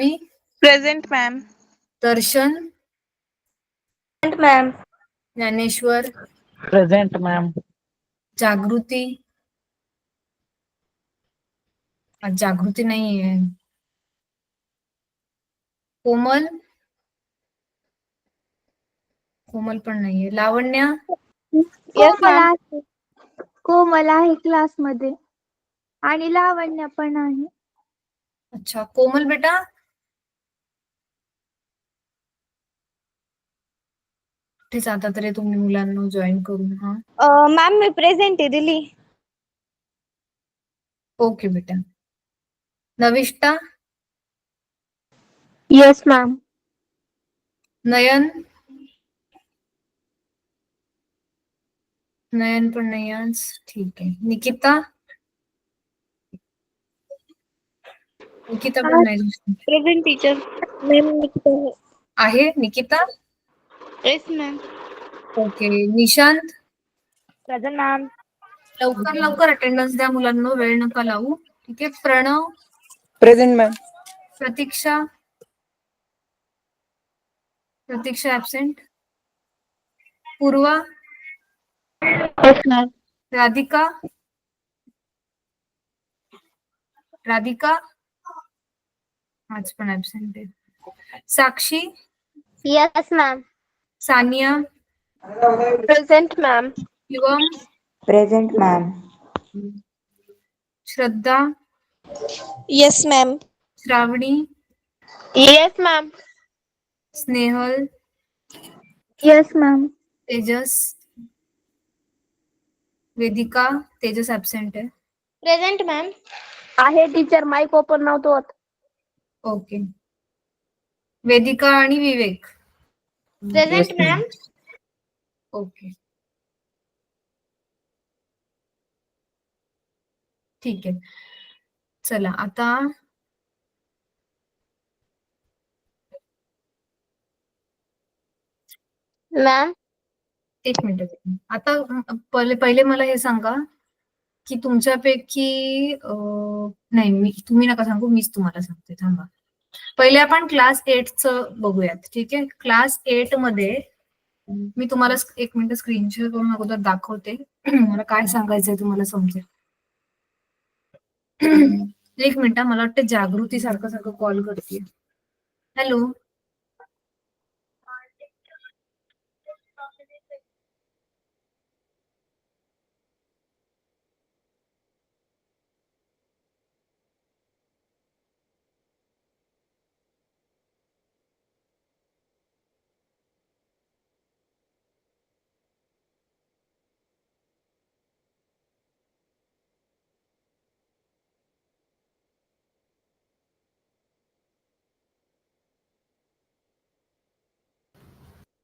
Present ma'am. Darshan, present ma'am. Dnyaneshwar, present ma'am. Jagruti, आज जागृती नाहीये. कोमल, कोमल पण नाहीये. लावण्या, कोमल आहे क्लासमध्ये आणि लावण्य पण आहे. अच्छा. कोमल बेटा, कुठे जाता तरी तुम्ही मुलांना जॉईन करून? हा, मॅम मी प्रेझेंट दिली. ओके बेटा. नविष्टा, येस मॅम. नयन, नयन पण नाही आज. ठीक आहे. निकिता, निकिता पण नाही प्रेझेंट टीचर. मॅम आहे. Nikita, yes ma'am. Okay. Nishant, present ma'am. लवकर लवकर अटेंडन्स द्या मुलांना, वेळ नका लावू. ठीक आहे. Pranav, present ma'am. Pratiksha, Pratiksha absent. Purva, yes ma'am. Radhika, Radhika आज पण ऍबसेंट आहे. Sakshi, yes ma'am. Saniya, present ma'am. Shivam, present ma'am. Shraddha, yes ma'am. Shravani, yes ma'am. Snehal, yes ma'am. Tejas, Vedika, Tejas absent आहे. Present ma'am. आहे टीचर, माईक ओपन नव्हतं होत. ओके. वेदिका आणि विवेक, प्रेझेंट मॅम. ओके. ठीक आहे. चला आता मॅम. एक मिनिट. आता पहिले मला हे सांगा की तुमच्यापैकी नाही, तुम्ही नका सांगू, मीच तुम्हाला सांगते. थांबा. पहिले आपण क्लास 8 बघूयात. ठीक आहे. क्लास 8 मध्ये मी तुम्हाला एक मिनिट स्क्रीन शेअर करून अगोदर दाखवते. मला काय सांगायचंय तुम्हाला समजेल. एक मिनिट. मला वाटतं जागृती सारखं सारखं कॉल करते. हॅलो,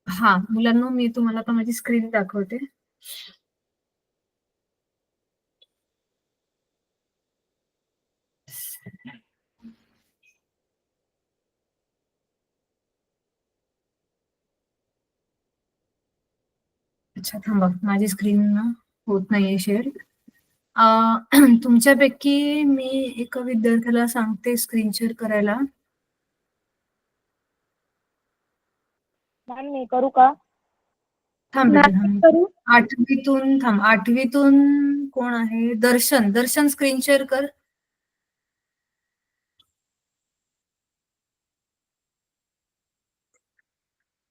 हा मुलांना मी तुम्हाला आता माझी स्क्रीन दाखवते. अच्छा थांबा, माझी स्क्रीन ना होत नाहीये शेअर. तुमच्यापैकी मी एका विद्यार्थ्याला सांगते स्क्रीन शेअर करायला. मॅम मी करू का? थांब बेटा थांब. आठवीतून कोण आहे? दर्शन. दर्शन स्क्रीन शेअर कर.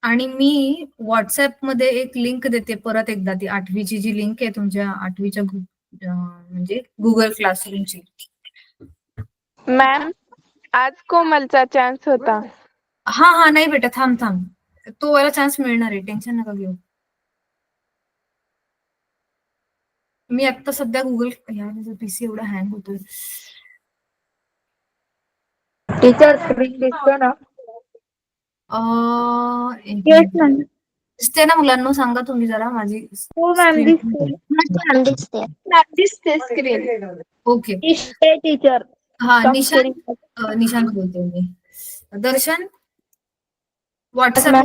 आणि मी व्हॉट्सअप मध्ये एक लिंक देते परत एकदा, ती 8वीची जी लिंक आहे तुमच्या 8वीच्या म्हणजे गुगल क्लासरूमची. मॅम आज कोमलचा चान्स होता. हा नाही बेटा, थांब, तो वाला चान्स मिळणार आहे, टेन्शन नका घेऊ. मी आता सध्या गुगल, पीसी एवढा हँग होतोय. टीचर स्क्रीन दिसतो ना? दिसते ना मुलांना? सांगा तुम्ही जरा माझी हो मॅम स्क्रीन. दिसते. दिसते स्क्रीन. ओके. दिसते टीचर. हा निशांत बोलते मी. दर्शन व्हॉट्सअप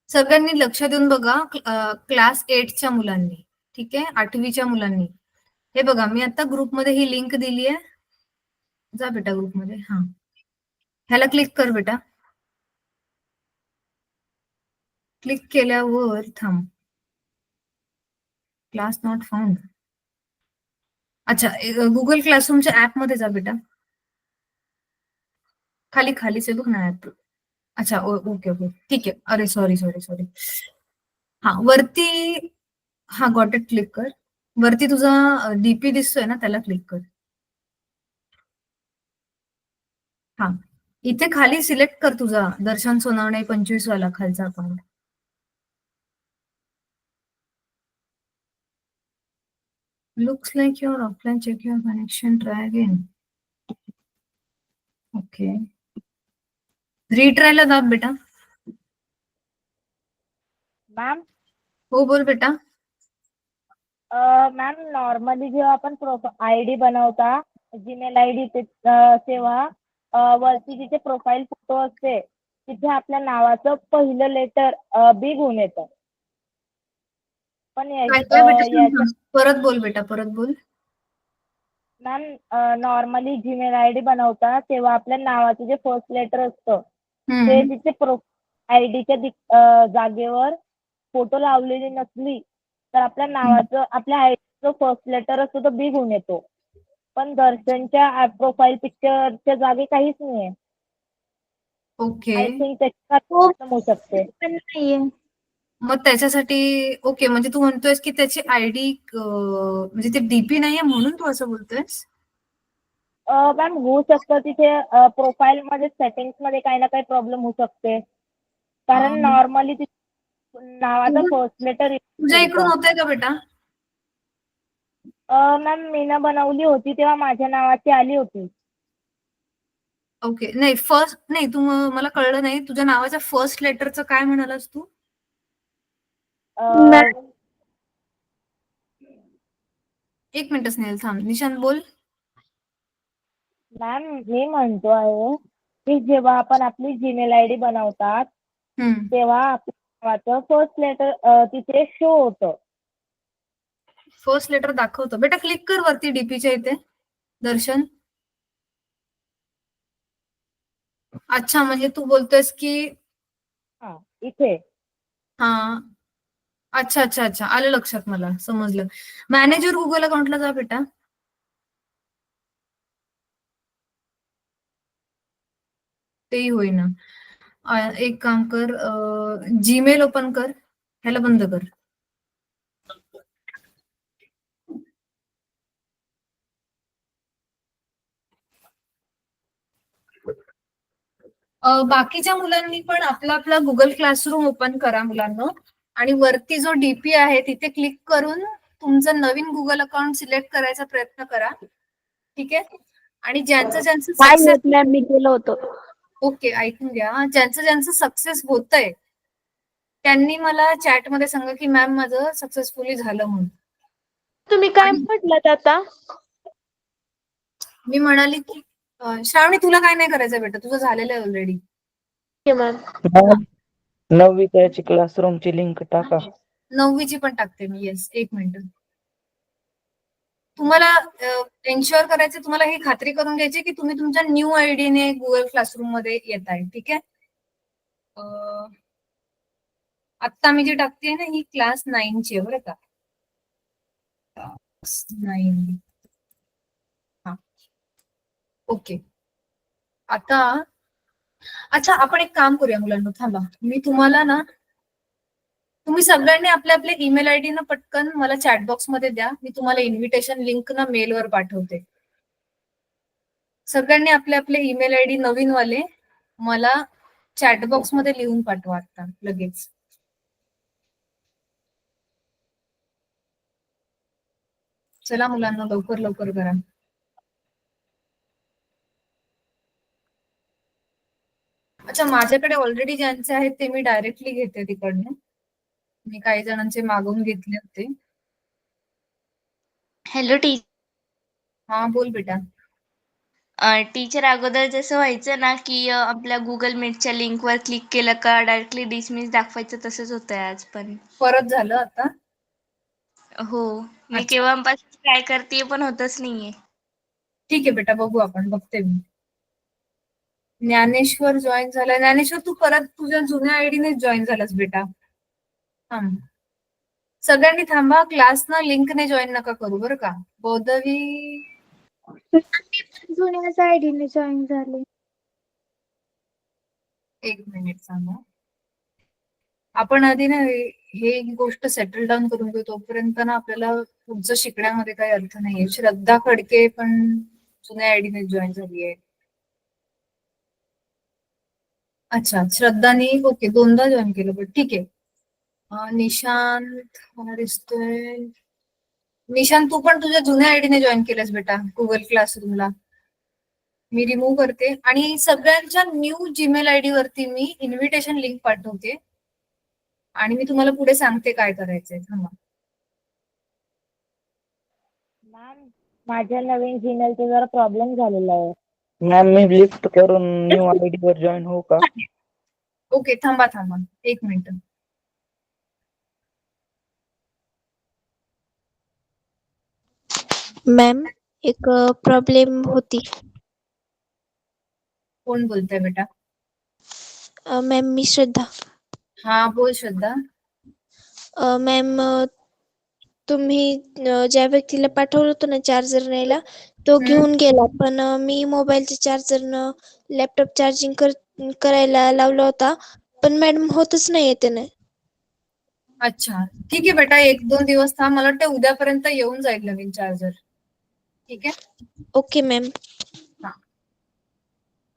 सगळ्यांनी लक्ष देऊन बघा. क्लास 8च्या मुलांनी, ठीक आहे, 8वीच्या मुलांनी. हे बघा, मी आता ग्रुपमध्ये ही लिंक दिली आहे. जा बेटा ग्रुपमध्ये. हा, ह्याला क्लिक कर बेटा. क्लिक केल्यावर थांब. Class not found. अच्छा, गुगल क्लासरूमच्या ऍप मध्ये जा बेटा. खाली खालीच आहे बघ ना ऍप. अच्छा, ओके ओके, ठीक आहे. अरे सॉरी सॉरी सॉरी. हा, वरती. हा, गॉट इट, क्लिक कर. वरती तुझा डीपी दिसतोय ना, त्याला क्लिक कर. हा, इथे खाली सिलेक्ट कर तुझा दर्शन सोनावणे 25 वाला खालचा account. Looks like you're offline. Check your connection. Try again. Okay. रिट्रायला दाब बेटा. मॅम हो, बोल बेटा. मॅम नॉर्मली जेव्हा आपण आयडी बनवता जीमेल आयडी तेव्हा वरती जिथे प्रोफाईल फोटो असते तिथे आपल्या नावाचं पहिलं लेटर बी घेऊन येतं. पण काय काय बेटा, सांग, याच्या सांग. परत बोल बेटा, परत बोल. मॅम नॉर्मली जीमेल आयडी बनवता तेव्हा आपल्या नावाचं जे फर्स्ट लेटर असतं ते तिथे आयडीच्या जागेवर फोटो लावलेली नसली तर आपल्या नावाचं आपल्या आयडीचं फर्स्ट लेटर असतो तो बी घेऊन येतो. पण दर्शनच्या प्रोफाईल पिक्चरच्या जागी काहीच नाहीये. ओके. आय थिंक त्याची हो. प्रॉब्लेम होऊ शकते. पण नाहीये. मग त्याच्यासाठी ओके, म्हणजे तू म्हणतोयस की त्याची आयडी म्हणजे ते डीपी नाहीये म्हणून तू असं बोलतोयस? मॅम होऊ शकतं तिथे प्रोफाईल मध्ये सेटिंग्स मध्ये काही ना काही प्रॉब्लेम होऊ शकते. कारण नॉर्मली नावाचा फर्स्ट लेटर तुझ्या इकडून होतंय का बेटा? मॅम मीनं बनवली होती तेव्हा माझ्या नावाची आली होती. ओके, नाही फर्स्ट नाही, तू मला कळलं नाही, तुझ्या नावाच्या फर्स्ट लेटरचं काय म्हणालास तू? एक मिनिट स्नेहल, थांब. निशांत बोल. मॅम मी म्हणतो आहे की जेव्हा आपण आपली जीमेल आयडी बनवतात तेव्हा आपल्या नावाचं फर्स्ट लेटर तिथे शो होतं. फर्स्ट लेटर दाखवतो बेटा. क्लिक कर वरती डीपीच्या इथे दर्शन. अच्छा, म्हणजे तू बोलतोयस की इथे. हा, अच्छा अच्छा अच्छा, आलं लक्षात, मला समजलं. मॅनेजर गुगल अकाउंटला जा बेटा. तेही होईना. एक काम कर, जीमेल ओपन कर, ह्याला बंद कर. बाकीच्या मुलांनी पण आपला आपला गुगल क्लासरूम ओपन करा मुलांना, आणि वरती जो डीपी आहे तिथे क्लिक करून तुमचं नवीन गुगल अकाउंट सिलेक्ट करायचा प्रयत्न करा. ठीक आहे? आणि ज्यांचं ज्यांचं सक्सेस, मॅम मी केलं होतं. ओके, ऐकून घ्या. ज्यांचं ज्यांचं सक्सेस होतंय त्यांनी मला चॅटमध्ये सांगा की मॅम माझं सक्सेसफुली झालं म्हणून. तुम्ही काय म्हटलं आता? मी म्हणाली की श्रावणी, तुला काय नाही करायचं बेटा, तुझं झालेलं आहे ऑलरेडी. मॅम 9वी त्याची क्लासरूमची लिंक टाका. 9वीची पण टाकते मी. येस, एक मिनिट. तुम्हाला एन्श्युअर करायचं, तुम्हाला ही खात्री करून घ्यायची की तुम्ही तुमच्या न्यू आयडीने गुगल क्लासरूम मध्ये येत आहे. ठीक आहे? आत्ता मी जी टाकते ना ही क्लास 9ची आहे बरं का. 9. हा, ओके. आता अच्छा, आपण एक काम करूया मुलांना, थांबा. मी तुम्हाला ना, तुम्ही सगळ्यांनी आपल्या आपल्या ईमेल आयडी ना पटकन मला चॅटबॉक्स मध्ये द्या. मी तुम्हाला इन्व्हिटेशन लिंक ना मेलवर पाठवते. सगळ्यांनी आपले आपले ईमेल आयडी नवीन वाले मला चॅटबॉक्स मध्ये लिहून पाठवा आता लगेच. चला मुलांना, लवकर लवकर करा. अच्छा, माझ्याकडे ऑलरेडी ज्यांचे आहेत ते मी डायरेक्टली घेते तिकडनं. मी काही जणांचे मागवून घेतले होते. हॅलो हा, बोल बेटा. टीचर, अगोदर जसं व्हायचं ना की आपल्या गुगल मीटच्या लिंकवर क्लिक केलं का डायरेक्टली डिसमिस दाखवायचं, तसंच होतंय आज पण. परत झालं आता? हो, मी अच्छा. केव्हापासून ट्राय करते पण होतच नाहीये. ठीक आहे बेटा, बघू आपण, बघते मी. ज्ञानेश्वर जॉईन झाला. ज्ञानेश्वर तू परत तुझ्या जुन्या आयडीने जॉईन झालास बेटा. थांब, सगळ्यांनी थांबा. क्लासना लिंकने जॉईन नका करू बरं का. बौद्धवी, जुन्याच आयडीने जॉईन झाले. एक मिनिट सांगा. आपण आधी ना हे गोष्ट सेटल डाऊन करून घेऊ, तोपर्यंत ना आपल्याला पुढचं शिकण्यामध्ये काही अर्थ नाहीये. श्रद्धा खडके पण जुन्या आयडीने जॉईन झाली आहे. अच्छा, श्रद्धानी ओके 2दा जॉईन केलं, पण ठीक आहे. निशांत मला दिसतोय. निशांत तू पण तुझ्या जुन्या आयडीने जॉईन केलंस बेटा गुगल क्लासरूमला. मी रिमूव्ह करते आणि सगळ्यांच्या न्यू जीमेल आयडी वरती मी इन्व्हिटेशन लिंक पाठवते आणि मी तुम्हाला पुढे सांगते काय करायचंय. थांबा. मॅम माझ्या नवीन जीमेलचा जरा प्रॉब्लेम झालेला आहे. मॅम मी लिफ्ट करून न्यू आयडी वर जॉईन होऊ का? ओके, थांबा थांबा एक मिनिट. मॅम एक प्रॉब्लेम होती. कोण बोलतंय बेटा? मॅम मी श्रद्धा. हा बोल श्रद्धा. मॅम तुम्ही ज्या व्यक्तीला पाठवलं होतं ना चार्जर न्यायला, तो घेऊन गेला, पण मी मोबाईलचे चार्जरनं लॅपटॉप चार्जिंग करायला लावला होता, पण मॅडम होतच नाहीये त्याने. अच्छा ठीक आहे बेटा, 1-2 दिवस थांब. मला वाटतं उद्यापर्यंत येऊन जाईल नवीन चार्जर. ठीक आहे. Okay ma'am.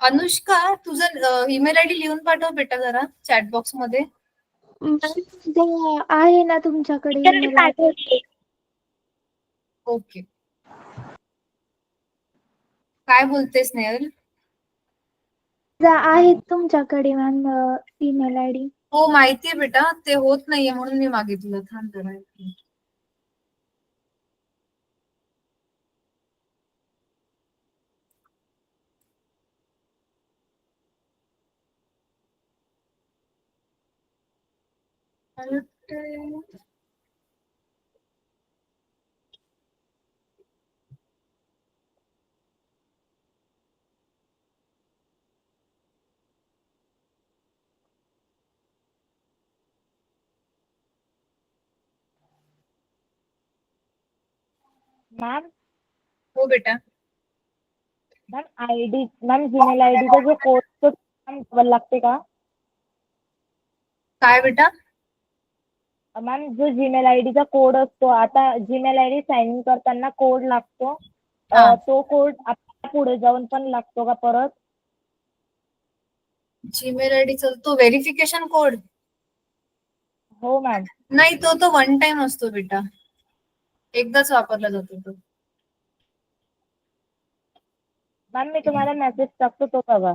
अनुष्का तुझं ईमेल आयडी लिहून पाठव बेटा जरा चॅट बॉक्स मध्ये. आहे ना तुमच्याकडे email ID? ओके. काय बोलतेस स्नेहल? आहेत तुमच्याकडे मॅम ईमेल आयडी. हो माहितीये बेटा, ते होत नाहीये म्हणून मी मागितलं. थांब जरा. मॅम हो बेटा. मॅम जीमेल आयडीचा जो कोड लागते का? काय बेटा? मॅम जो जीमेल आयडीचा कोड असतो, आता जीमेल आयडी साइन इन करताना कोड लागतो, हा. तो कोड आपल्याला पुढे जाऊन पण लागतो का परत? जीमेल आयडीचा तो व्हेरिफिकेशन कोड? हो मॅम. नाही, तो वन टाइम असतो बेटा, एकदाच वापरला जातो तो. मॅम मी तुम्हाला मेसेज टाकतो, तो बघा.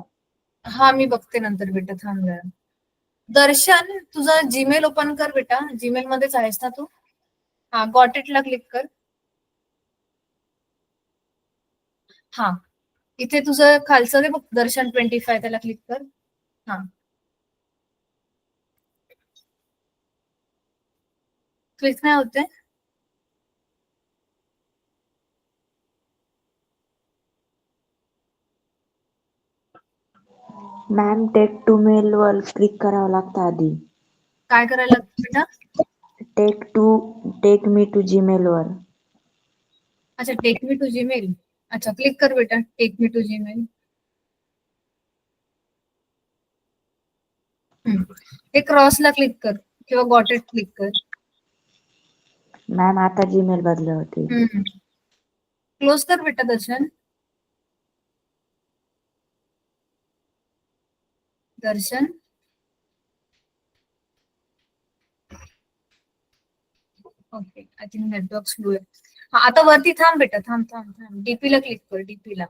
हा मी बघते नंतर बेटा, थांब जरा. दर्शन तुझा जीमेल ओपन कर बेटा, जीमेल मध्येच आहेस ना तू? हा गॉट इट ला क्लिक कर. हा इथे तुझं खालचं ते बघ दर्शन 25, त्याला क्लिक कर. हा क्लिक नाही होते. मॅम टेक टू मेल वर क्लिक करावं लागतं आधी. काय करायला लागतं बेटा? टेक मी टू जीमेल वर. अच्छा टेक मी टू जीमेल. अच्छा क्लिक कर बेटा, टेक मी टू जीमेल. हे क्रॉसला क्लिक कर किंवा गॉट इट क्लिक कर. मॅम आता जीमेल बदले होते. क्लोज कर बेटा Darshan. Darshan okay, I think network slow आहे. हा आता वरती थांब बेटा, थांब थांब थांब. डीपी ला क्लिक कर, डीपी ला.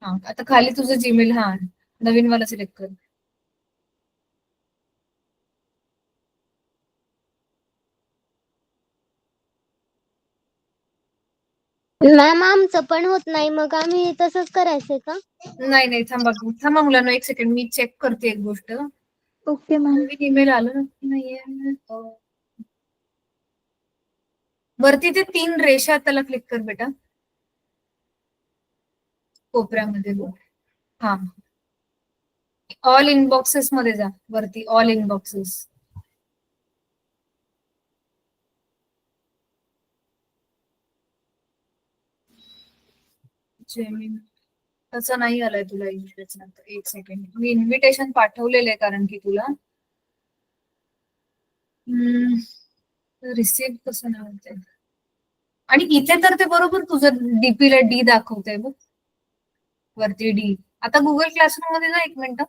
हा आता खाली तुझं जीमेल, हा नवीन वाला सिलेक्ट कर. मॅम आमचं पण होत नाही, मग आम्ही तसंच करायचंय का? नाही नाही, थांबा थांबा मुलांना, एक सेकंड मी चेक करते एक गोष्ट. Okay ma'am. नवीन ईमेल आलं नाहीये. वरती ते 3 रेषा आहेत, त्याला क्लिक कर बेटा. कोपऱ्यामध्ये बघ. हा, ऑल इनबॉक्सेस मध्ये जा, वरती ऑल इनबॉक्सेस. तसं नाही आलाय तुला इन्व्हिटेशन. एक सेकंड, मी इन्व्हिटेशन पाठवलेलं आहे कारण की तुला रिसीव्ह कसं नाही होते. आणि इथे तर ते बरोबर तुझं डीपीला डी दाखवतंय बघ, वरती डी. आता गुगल क्लासरूम मध्ये जा, 1 मिनिट.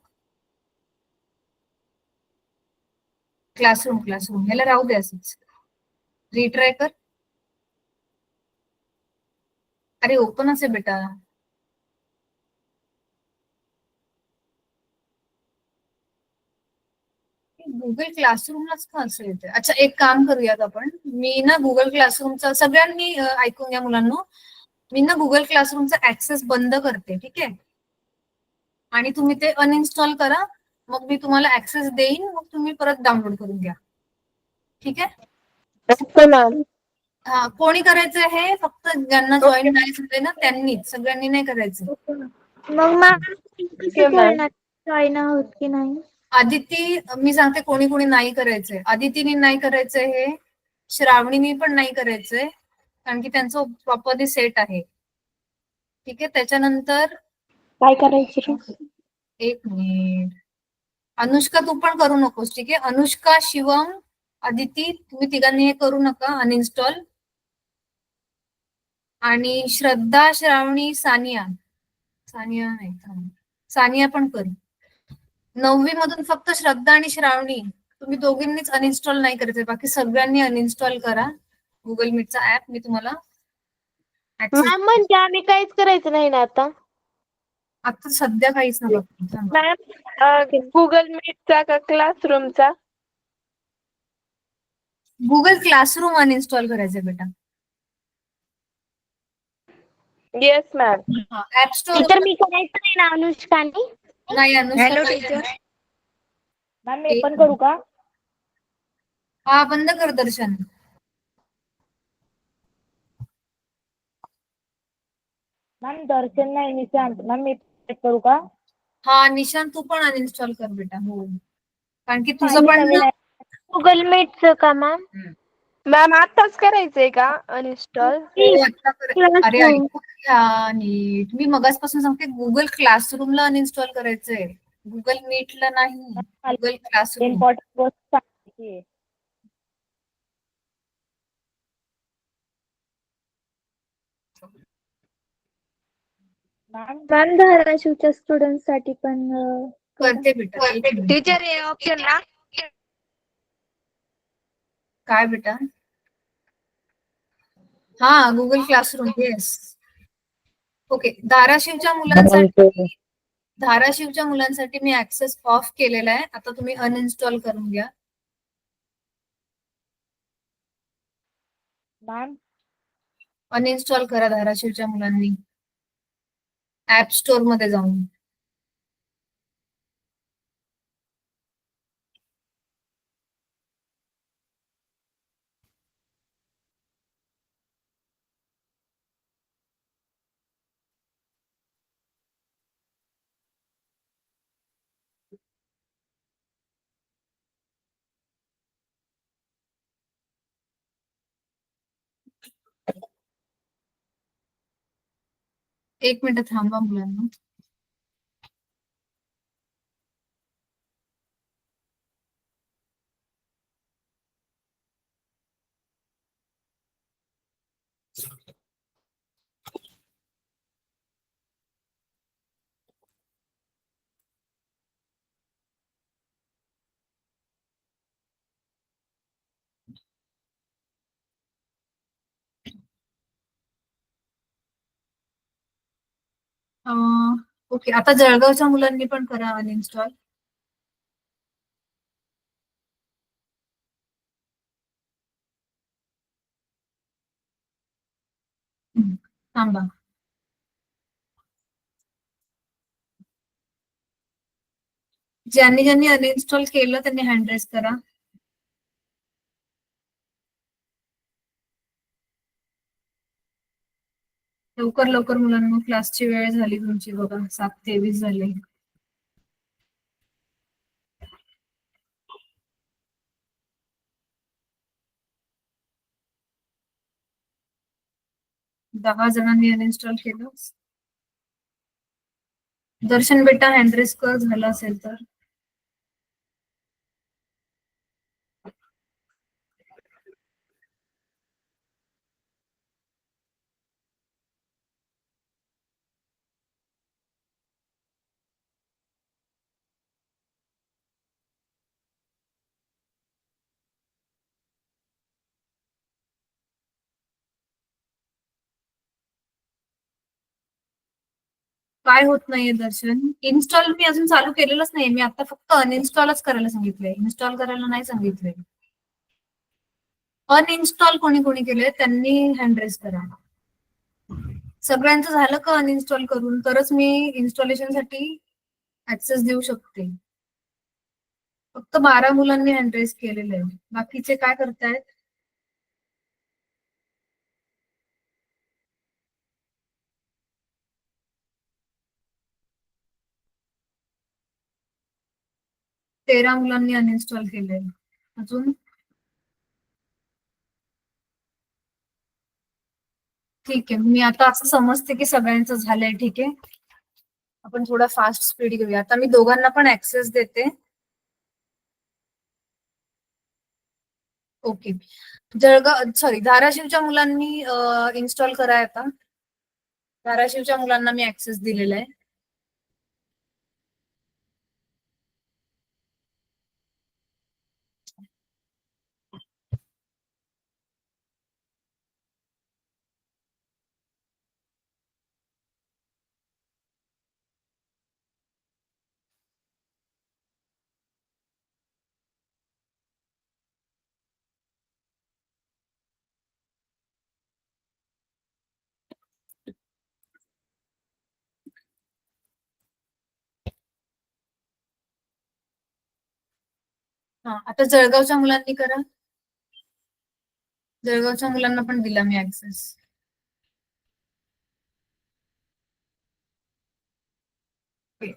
क्लासरूम ह्याला राहू दे असंच. रिट्राय कर. अरे ओपनच आहे बेटा. गुगल क्लासरूमलाच का असं येते? अच्छा, एक काम करूयात आपण. मी ना गुगल क्लासरूमचा, सगळ्यांनी ऐकून घ्या मुलांनो, मी ना गुगल क्लासरूमचा ऍक्सेस बंद करते, ठीक आहे? आणि तुम्ही ते अनइन्स्टॉल करा, मग मी तुम्हाला ऍक्सेस देईन, मग तुम्ही परत डाउनलोड करून घ्या, ठीक आहे? हा, कोणी करायचं हे फक्त ज्यांना जॉईन नाही झाले ना त्यांनीच, सगळ्यांनी नाही करायचं. मग मॅम कसं कळणार जॉईन आहोत की नाही? आदिती, मी सांगते कोणी कोणी नाही करायचंय. आदितीने नाही करायचंय हे, श्रावणीने पण नाही करायचंय, कारण की त्यांचं प्रॉपरली सेट आहे, ठीक आहे? त्याच्यानंतर काय करायचं? 1 मिनिट. अनुष्का, तू पण करू नकोस, ठीक आहे? अनुष्का, शिवम, आदिती, तुम्ही तिघांनी हे करू नका अनइन्स्टॉल. आणि श्रद्धा, श्रावणी, सानिया नाही, सानिया पण कर. 9वी मधून फक्त श्रद्धा आणि श्रावणी, तुम्ही दोघींनीच अनइन्स्टॉल नाही करायचं, बाकी सगळ्यांनी अनइन्स्टॉल करा गुगल मीटचा ऍप. मी तुम्हाला मॅम म्हणजे आम्ही काहीच करायचं नाही ना आता? आता सध्या काहीच नका. मॅम गुगल मीटचा का क्लासरूमचा? गुगल क्लासरूम अनइन्स्टॉल करायचं बेटा. Yes ma'am. App store. तर मी करायचं नाही ना अनुष्काने? नाही, अनुष्का. मॅम मी पण करू का? हा, बंद कर दर्शन. मॅम दर्शन नाही, निशांत. मॅम मी करू का? हा, निशांत तू पण अनइन्स्टॉल कर बेटा. हो, कारण की तुझं पण गुगल मीटचं का मॅम? मॅम आताच करायचंय का अनइन्स्टॉल? आता अरे ऐकून घ्या नीट, मी मगाचपासून सांगते गुगल क्लासरूमला अनइन्स्टॉल करायचंय, गुगल मीटला नाही. Google classroom. इम्पॉर्टंट गोष्ट सांगायची आहे. मॅम मॅम धाराशिवच्या स्टुडंट साठी पण करते बेटा. टीचर हे ऑप्शन ना? काय बेटा? हा, गुगल क्लासरूम. येस. ओके. धाराशिवच्या मुलांसाठी मी ऍक्सेस ऑफ केलेला आहे. आता तुम्ही अनइन्स्टॉल करून घ्या. मॅम अनइन्स्टॉल करा धाराशिवच्या मुलांनी ऍप स्टोर मध्ये जाऊन. एक मिनिट थांबा मुलांना. ओके, आता जळगावच्या मुलांनी पण करा अनइन्स्टॉल. थांबा. ज्यांनी ज्यांनी अनइन्स्टॉल केलं त्यांनी हँड रेस करा. लवकर लवकर मुलांना, क्लासची वेळ झाली तुमची बघा, 7:23 झाले. दहा जणांनी अनइन्स्टॉल केलं. दर्शन बेटा हँड कर झाला असेल तर. काय होत नाहीये दर्शन? इन्स्टॉल मी अजून चालू केलेलंच नाही, मी आता फक्त अनइन्स्टॉलच करायला सांगितलंय, इन्स्टॉल करायला नाही सांगितलंय. अनइन्स्टॉल कोणी कोणी केलंय त्यांनी हँड रेज करा. सगळ्यांचं झालं का अनइन्स्टॉल करून? तरच मी इन्स्टॉलेशन साठी ऍक्सेस देऊ शकते. फक्त 12 मुलांनी हँड रेज केलेलं आहे, बाकीचे काय करतायत? तेरा मुलांनी अनइन्स्टॉल केलंय. अजून ठीक आहे, मी आता असं समजते की सगळ्यांचं झालंय. ठीक आहे, आपण थोडा फास्ट स्पीड घेऊया. आता मी दोघांना पण ऍक्सेस देते. ओके, जळगाव सॉरी धाराशिवच्या मुलांनी इन्स्टॉल करा. आता धाराशिवच्या मुलांना मी ऍक्सेस दिलेला आहे. हा, आता जळगावच्या मुलांनी करा. जळगावच्या मुलांना पण दिला मी ऍक्सेस.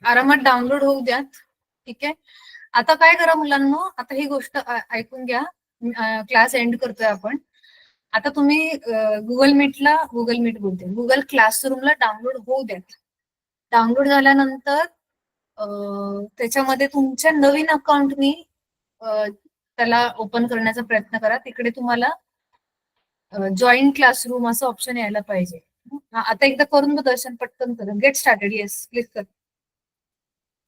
आरामात डाउनलोड होऊ द्यात. ठीक आहे, आता काय करा मुलांना, आता ही गोष्ट ऐकून घ्या. क्लास एंड करतोय आपण. आता तुम्ही गुगल मीट बोलते, गुगल क्लासरूमला डाउनलोड होऊ द्यात. डाउनलोड झाल्यानंतर त्याच्यामध्ये तुमच्या नवीन अकाउंटनी त्याला ओपन करण्याचा प्रयत्न करा. तिकडे तुम्हाला जॉईन क्लासरूम असं ऑप्शन यायला पाहिजे. आता एकदा करून बघ दर्शन, पटकन कर. Get started. येस, क्लिक कर.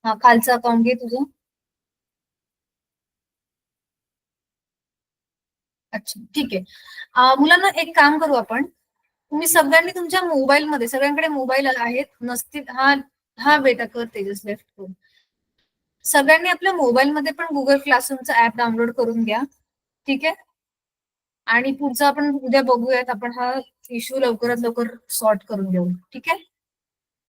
हा, खालचं अकाउंट घे तुझं. अच्छा, ठीक आहे. मुलांना एक काम करू आपण, तुम्ही सगळ्यांनी तुमच्या मोबाईलमध्ये, सगळ्यांकडे मोबाईल आहेत नसतील. हा हा बेटा कर, तेजस लेफ्ट कर. सगळ्यांनी आपल्या मोबाईलमध्ये पण गुगल क्लासरूमचं ऍप डाउनलोड करून घ्या. ठीक आहे, आणि पुढचं आपण उद्या बघूयात. आपण हा इश्यू लवकरात लवकर सॉर्ट करून घेऊ. ठीक आहे.